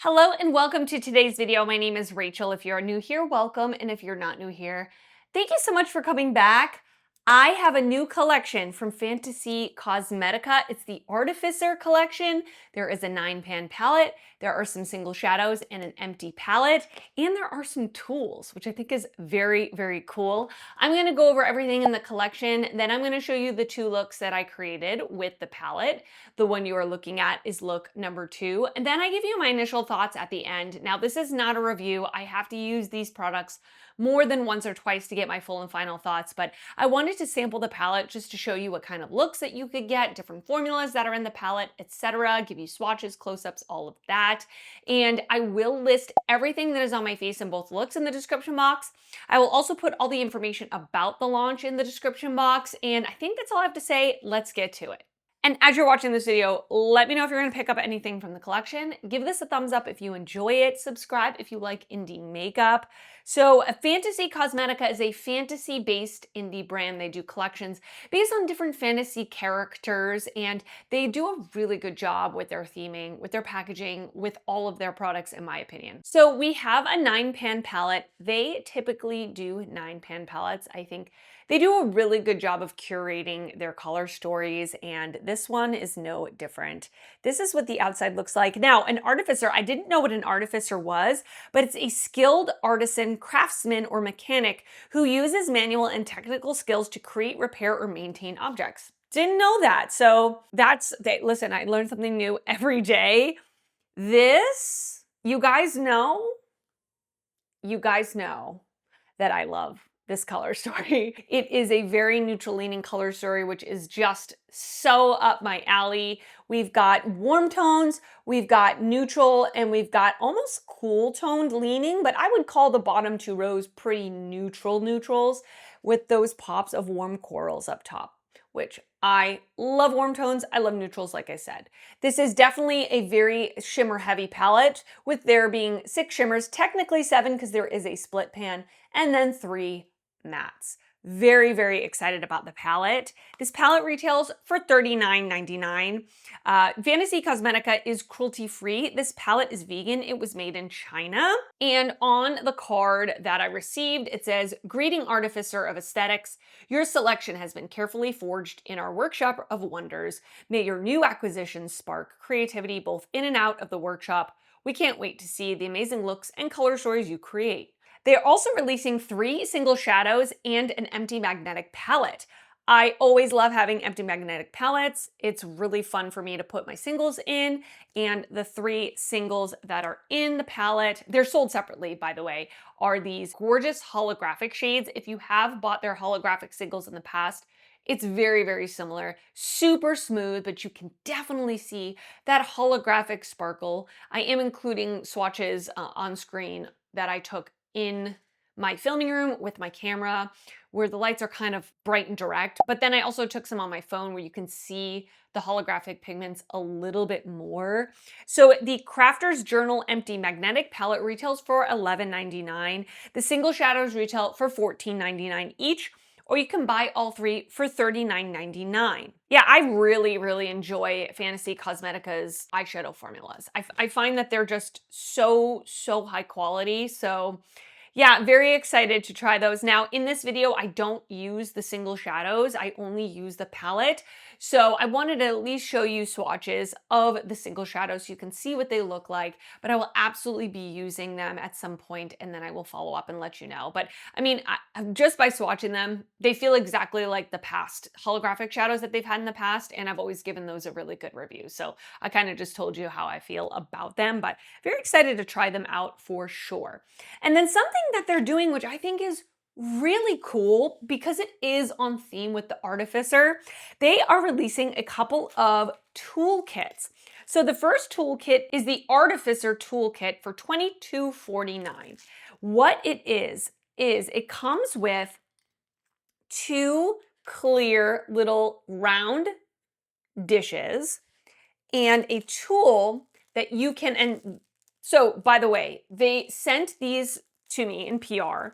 Hello and welcome to today's video. My name is Rachel. If you're new here, welcome. And if you're not new here, thank you so much for coming back. I have a new collection from Fantasy Cosmetica. It's the Artificer collection. There is a 9-pan palette. There are some single shadows and an empty palette. And there are some tools, which I think is very, very cool. I'm going to go over everything in the collection. Then I'm going to show you the two looks that I created with the palette. The one you are looking at is look number 2. And then I give you my initial thoughts at the end. Now, this is not a review. I have to use these products more than once or twice to get my full and final thoughts, but I wanted to sample the palette just to show you what kind of looks that you could get, different formulas that are in the palette, etc., give you swatches, close-ups, all of that. And I will list everything that is on my face in both looks in the description box. I will also put all the information about the launch in the description box, and I think that's all I have to say. Let's get to it. And as you're watching this video, let me know if you're going to pick up anything from the collection. Give this a thumbs up if you enjoy it. Subscribe if you like indie makeup. So Fantasy Cosmetica is a fantasy-based indie brand. They do collections based on different fantasy characters, and they do a really good job with their theming, with their packaging, with all of their products, in my opinion. So we have a 9-pan palette. They typically do 9-pan palettes. I think they do a really good job of curating their color stories, and this one is no different. This is what the outside looks like. Now, an artificer, I didn't know what an artificer was, but it's a skilled artisan, craftsman, or mechanic who uses manual and technical skills to create, repair, or maintain objects. Didn't know that. So listen, I learn something new every day. This, you guys know that I love this color story. It is a very neutral leaning color story, which is just so up my alley. We've got warm tones, we've got neutral, and we've got almost cool toned leaning, but I would call the bottom 2 rows pretty neutral neutrals with those pops of warm corals up top, which I love warm tones. I love neutrals, like I said. This is definitely a very shimmer heavy palette, with there being 6 shimmers, technically 7 because there is a split pan, and then 3 mattes. Very, very excited about the palette. This palette retails for $39.99. Fantasy Cosmetica is cruelty-free. This palette is vegan. It was made in China. And on the card that I received, it says, "Greeting Artificer of Aesthetics. Your selection has been carefully forged in our workshop of wonders. May your new acquisitions spark creativity both in and out of the workshop. We can't wait to see the amazing looks and color stories you create." They are also releasing 3 single shadows and an empty magnetic palette. I always love having empty magnetic palettes. It's really fun for me to put my singles in, and the 3 singles that are in the palette, they're sold separately, by the way, are these gorgeous holographic shades. If you have bought their holographic singles in the past, it's very, very similar, super smooth, but you can definitely see that holographic sparkle. I am including swatches on screen that I took in my filming room with my camera, where the lights are kind of bright and direct. But then I also took some on my phone where you can see the holographic pigments a little bit more. So the Crafter's Journal Empty Magnetic Palette retails for $11.99. The single shadows retail for $14.99 each, or you can buy all 3 for $39.99. Yeah, I really, really enjoy Fantasy Cosmetica's eyeshadow formulas. I find that they're just so high quality. So yeah, very excited to try those. Now, in this video, I don't use the single shadows. I only use the palette. So I wanted to at least show you swatches of the single shadows so you can see what they look like, but I will absolutely be using them at some point, and then I will follow up and let you know. But I mean, just by swatching them, they feel exactly like the past holographic shadows that they've had in the past, and I've always given those a really good review. So I kind of just told you how I feel about them, but very excited to try them out for sure. And then something that they're doing, which I think is really cool because it is on theme with the Artificer, they are releasing a couple of toolkits. So the first toolkit is the Artificer Toolkit for $22.49. What it is it comes with 2 clear little round dishes and a tool that you can, and so by the way, they sent these to me in PR,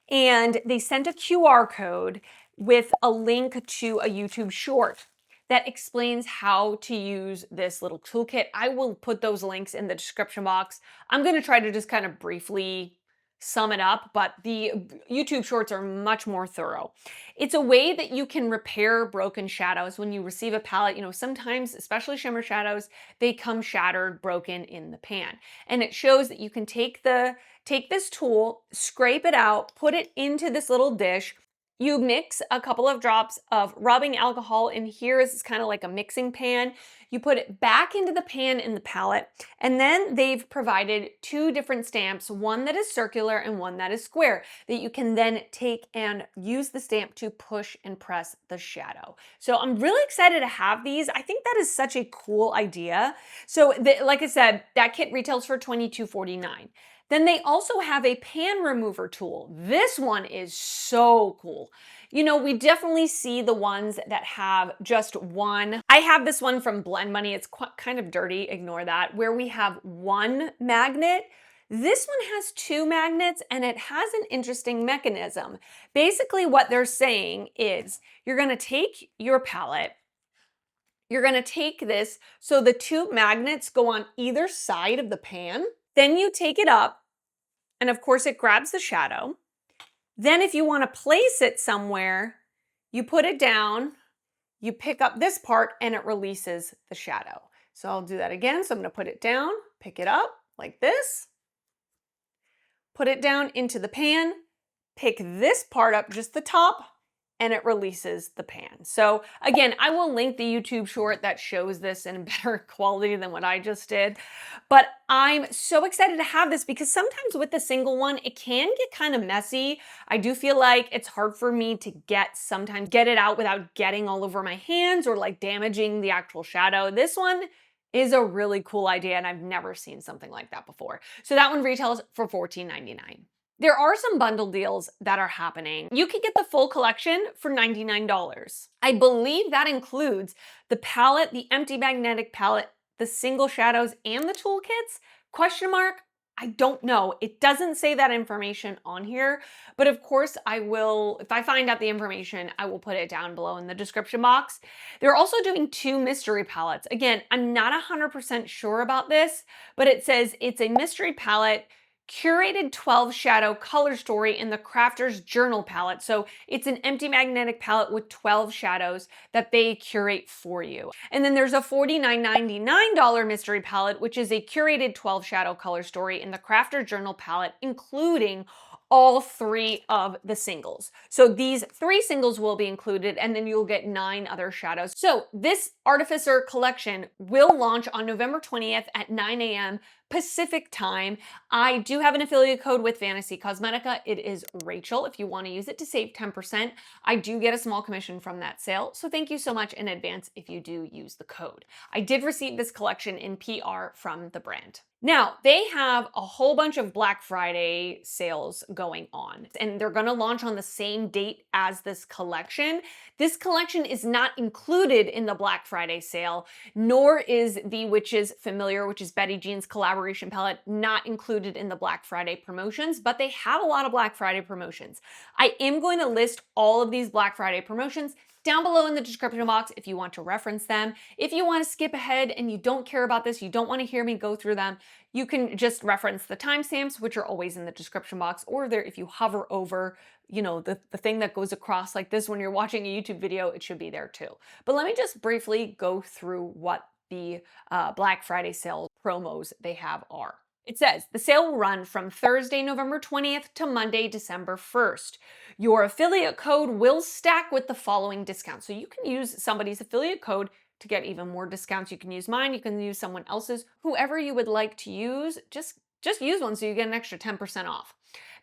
and they sent a QR code with a link to a YouTube short that explains how to use this little toolkit. I will put those links in the description box. I'm going to try to just kind of briefly sum it up, but the YouTube shorts are much more thorough. It's a way that you can repair broken shadows when you receive a palette. You know, sometimes, especially shimmer shadows, they come shattered, broken in the pan. And it shows that you can take this tool, scrape it out, put it into this little dish. You mix a couple of drops of rubbing alcohol in here. Is kind of like a mixing pan. You put it back into the pan in the palette, and then they've provided two different stamps, one that is circular and one that is square, that you can then take and use the stamp to push and press the shadow. So I'm really excited to have these. I think that is such a cool idea. So like I said, that kit retails for $22.49. Then they also have a pan remover tool. This one is so cool. You know, we definitely see the ones that have just one. I have this one from Blend Money. It's kind of dirty, ignore that, where we have one magnet. This one has two magnets, and it has an interesting mechanism. Basically, what they're saying is you're gonna take your palette, you're gonna take this, so the two magnets go on either side of the pan. Then you take it up, and of course it grabs the shadow. Then if you want to place it somewhere, you put it down, you pick up this part, and it releases the shadow. So I'll do that again. So I'm going to put it down, pick it up like this, put it down into the pan, pick this part up, just the top, and it releases the pan. So again, I will link the YouTube short that shows this in better quality than what I just did. But I'm so excited to have this because sometimes with the single one, it can get kind of messy. I do feel like it's hard for me to sometimes get it out without getting all over my hands or like damaging the actual shadow. This one is a really cool idea, and I've never seen something like that before. So that one retails for $14.99. There are some bundle deals that are happening. You can get the full collection for $99. I believe that includes the palette, the empty magnetic palette, the single shadows, and the toolkits? Question mark? I don't know. It doesn't say that information on here, but of course I will, if I find out the information, I will put it down below in the description box. They're also doing two mystery palettes. Again, I'm not 100% sure about this, but it says it's a mystery palette, Curated 12 shadow color story in the Crafter's Journal palette. So it's an empty magnetic palette with 12 shadows that they curate for you. And then there's a $49.99 mystery palette, which is a curated 12 shadow color story in the Crafter's Journal palette, including all three of the singles. So these three singles will be included, and then you'll get 9 other shadows. So this Artificer collection will launch on November 20th at 9 a.m. Pacific time. I do have an affiliate code with Fantasy Cosmetica. It is Rachel if you want to use it to save 10%. I do get a small commission from that sale, so thank you so much in advance if you do use the code. I did receive this collection in PR from the brand. Now, they have a whole bunch of Black Friday sales going on, and they're going to launch on the same date as this collection. This collection is not included in the Black Friday sale, nor is the Witches Familiar, which is Betty Jean's collaboration palette, not included in the Black Friday promotions, but they have a lot of Black Friday promotions. I am going to list all of these Black Friday promotions down below in the description box if you want to reference them. If you want to skip ahead and you don't care about this, you don't want to hear me go through them, you can just reference the timestamps, which are always in the description box, or there if you hover over, you know, the thing that goes across like this when you're watching a YouTube video, it should be there too. But let me just briefly go through what the Black Friday sale promos they have are. It says the sale will run from Thursday, November 20th to Monday, December 1st. Your affiliate code will stack with the following discounts. So you can use somebody's affiliate code to get even more discounts. You can use mine, you can use someone else's, whoever you would like to use, just use one so you get an extra 10% off.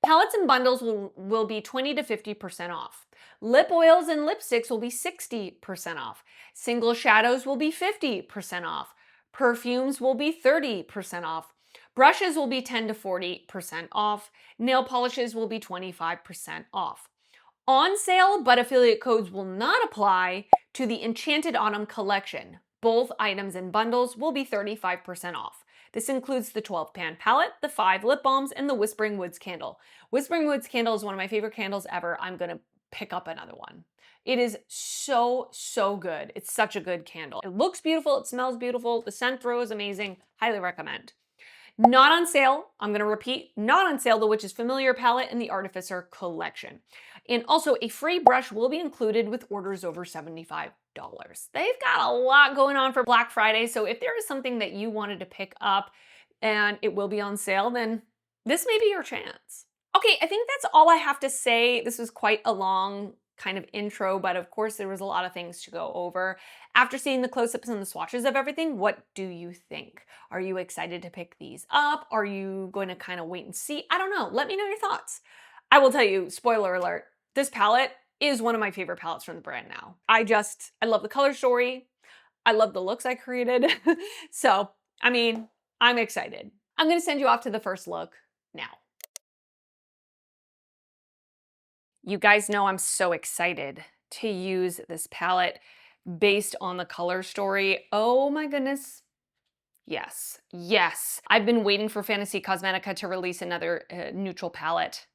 Palettes and bundles will be 20 to 50% off. Lip oils and lipsticks will be 60% off. Single shadows will be 50% off. Perfumes will be 30% off. Brushes will be 10 to 40% off. Nail polishes will be 25% off. On sale, but affiliate codes will not apply to the Enchanted Autumn collection. Both items and bundles will be 35% off. This includes the 12 pan palette, the 5 lip balms, and the Whispering Woods candle. Whispering Woods candle is one of my favorite candles ever. I'm going to pick up another one. It is so, so good. It's such a good candle. It looks beautiful. It smells beautiful. The scent throw is amazing. Highly recommend. Not on sale, I'm going to repeat, not on sale, the Witch's Familiar palette in the Artificer collection. And also a free brush will be included with orders over $75. They've got a lot going on for Black Friday, so if there is something that you wanted to pick up and it will be on sale, then this may be your chance. Okay, I think that's all I have to say. This was quite a long kind of intro, but of course there was a lot of things to go over. After seeing the close-ups and the swatches of everything, what do you think? Are you excited to pick these up? Are you going to kind of wait and see? I don't know. Let me know your thoughts. I will tell you, spoiler alert, this palette is one of my favorite palettes from the brand now. I love the color story. I love the looks I created. So, I mean, I'm excited. I'm going to send you off to the first look now. You guys know I'm so excited to use this palette based on the color story. Oh my goodness. Yes, yes. I've been waiting for Fantasy Cosmetica to release another neutral palette.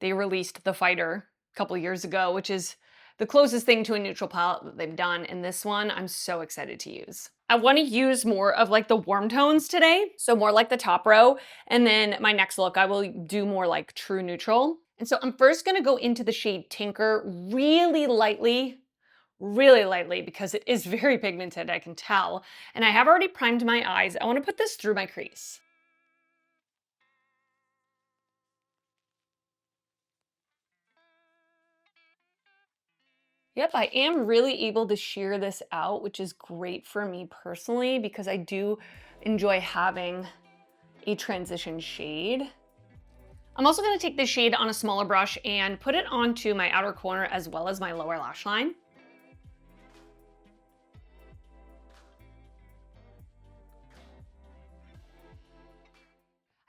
They released the Fighter a couple years ago, which is the closest thing to a neutral palette that they've done. And this one, I'm so excited to use. I want to use more of like the warm tones today. So more like the top row. And then my next look, I will do more like true neutral. And so I'm first going to go into the shade Tinker really lightly, because it is very pigmented, I can tell. And I have already primed my eyes. I want to put this through my crease. Yep, I am really able to sheer this out, which is great for me personally because I do enjoy having a transition shade. I'm also going to take this shade on a smaller brush and put it onto my outer corner as well as my lower lash line.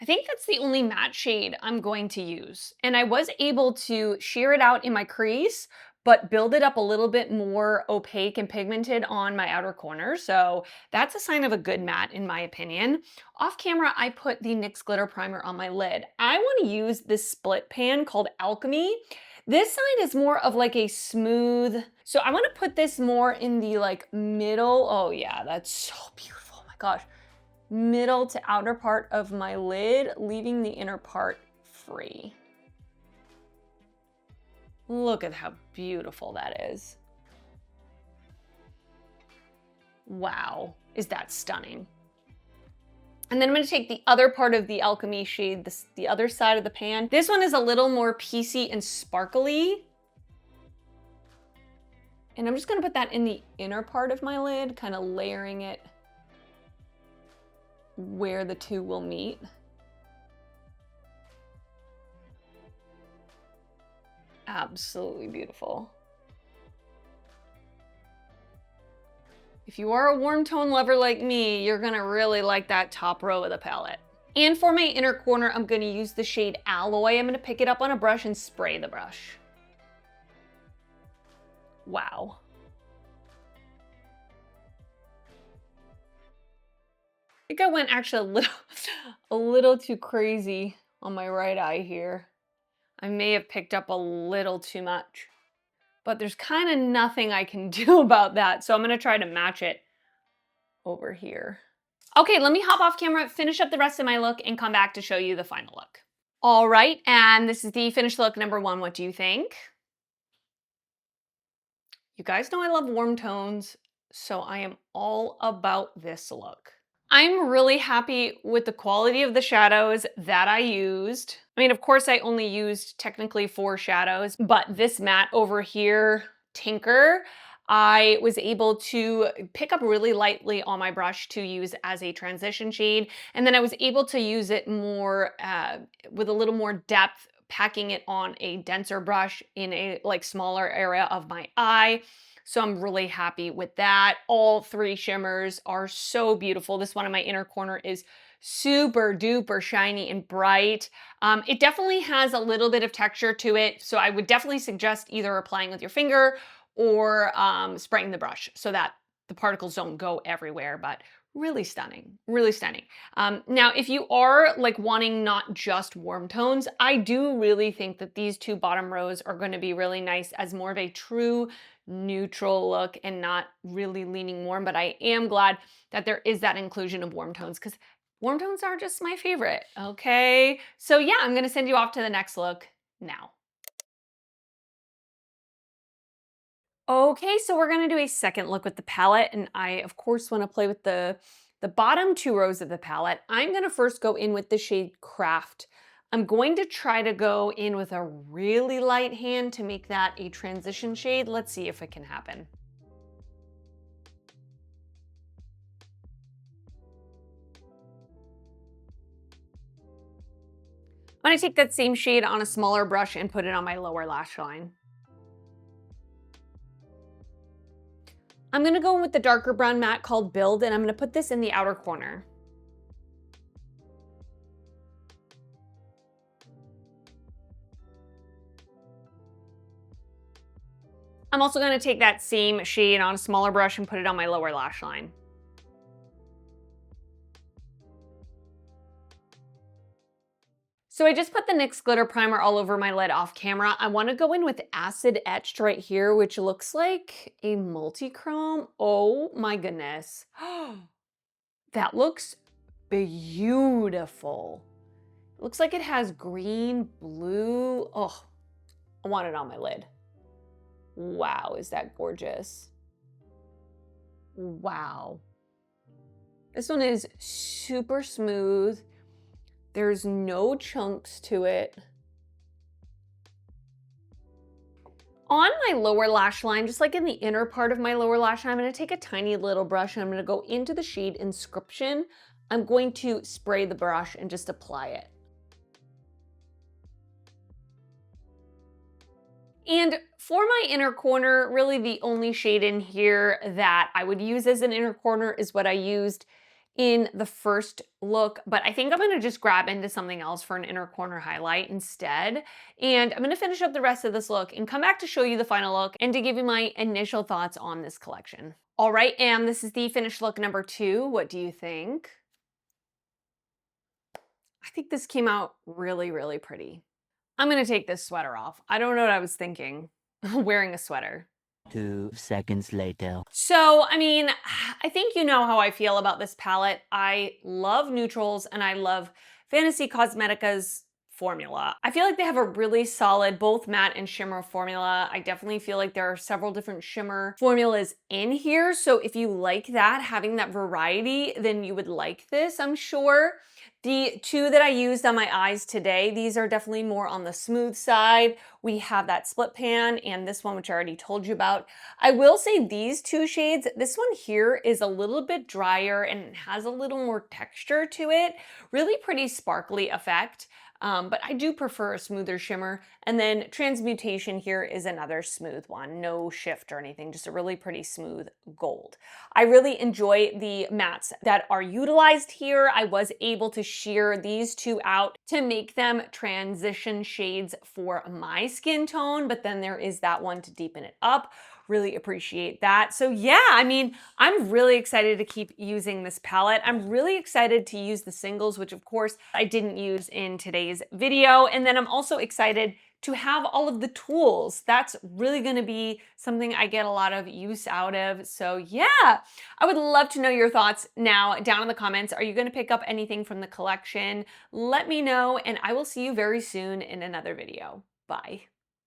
I think that's the only matte shade I'm going to use. And I was able to sheer it out in my crease, but build it up a little bit more opaque and pigmented on my outer corner. So that's a sign of a good matte in my opinion. Off camera, I put the NYX Glitter Primer on my lid. I wanna use this split pan called Alchemy. This side is more of like a smooth, so I wanna put this more in the like middle. Oh yeah, that's so beautiful, oh my gosh. Middle to outer part of my lid, leaving the inner part free. Look at how beautiful that is. Wow, is that stunning. And then I'm gonna take the other part of the Alchemy shade, the other side of the pan. This one is a little more piecey and sparkly. And I'm just gonna put that in the inner part of my lid, kind of layering it where the two will meet. Absolutely beautiful. If you are a warm tone lover like me, you're gonna really like that top row of the palette. And for my inner corner, I'm gonna use the shade Alloy. I'm gonna pick it up on a brush and spray the brush. Wow. I think I went actually a little too crazy on my right eye here. I may have picked up a little too much, but there's kind of nothing I can do about that. So I'm gonna try to match it over here. Okay, let me hop off camera, finish up the rest of my look and come back to show you the final look. All right, and this is the finished look number one. What do you think? You guys know I love warm tones, so I am all about this look. I'm really happy with the quality of the shadows that I used. I mean, of course, I only used technically 4 shadows, but this matte over here, Tinker, I was able to pick up really lightly on my brush to use as a transition shade. And then I was able to use it more with a little more depth, packing it on a denser brush in a like smaller area of my eye. So I'm really happy with that. All 3 shimmers are so beautiful. This one in my inner corner is super duper shiny and bright. It definitely has a little bit of texture to it. So I would definitely suggest either applying with your finger or spraying the brush so that the particles don't go everywhere, but Really stunning, really stunning. Now, if you are like wanting not just warm tones, I do really think that these two bottom rows are going to be really nice as more of a true neutral look and not really leaning warm. But I am glad that there is that inclusion of warm tones because warm tones are just my favorite. Okay, so yeah, I'm going to send you off to the next look now. Okay, so we're gonna do a second look with the palette, and I, of course, wanna play with the bottom two rows of the palette. I'm gonna first go in with the shade Craft. I'm going to try to go in with a really light hand to make that a transition shade. Let's see if it can happen. I'm gonna take that same shade on a smaller brush and put it on my lower lash line. I'm gonna go in with the darker brown matte called Build, and I'm gonna put this in the outer corner. I'm also gonna take that same shade on a smaller brush and put it on my lower lash line. So I just put the NYX glitter primer all over my lid off camera. I wanna go in with Acid Etched right here, which looks like a multi-chrome. Oh my goodness. That looks beautiful. It looks like it has green, blue. Oh, I want it on my lid. Wow, is that gorgeous? Wow. This one is super smooth. There's no chunks to it. On my lower lash line, just like in the inner part of my lower lash line, I'm gonna take a tiny little brush and I'm gonna go into the shade Inscription. I'm going to spray the brush and just apply it. And for my inner corner, really the only shade in here that I would use as an inner corner is what I used in the first look, but I think I'm gonna just grab into something else for an inner corner highlight instead. And I'm gonna finish up the rest of this look and come back to show you the final look and to give you my initial thoughts on this collection. All right, and this is the finished look number 2. What do you think? I think this came out really, really pretty. I'm gonna take this sweater off. I don't know what I was thinking, wearing a sweater. 2 seconds later. So, I mean, I think you know how I feel about this palette. I love neutrals and I love Fantasy Cosmetica's formula. I feel like they have a really solid both matte and shimmer formula. I definitely feel like there are several different shimmer formulas in here. So if you like that, having that variety, then you would like this, I'm sure. The two that I used on my eyes today, these are definitely more on the smooth side. We have that split pan and this one, which I already told you about. I will say these two shades, this one here is a little bit drier and has a little more texture to it. Really pretty sparkly effect. But I do prefer a smoother shimmer. And then Transmutation here is another smooth one. No shift or anything, just a really pretty smooth gold. I really enjoy the mattes that are utilized here. I was able to sheer these two out to make them transition shades for my skin tone, but then there is that one to deepen it up. Really appreciate that. So yeah, I mean, I'm really excited to keep using this palette. I'm really excited to use the singles, which of course I didn't use in today's video. And then I'm also excited to have all of the tools. That's really gonna be something I get a lot of use out of. So yeah, I would love to know your thoughts now down in the comments. Are you gonna pick up anything from the collection? Let me know, and I will see you very soon in another video. Bye.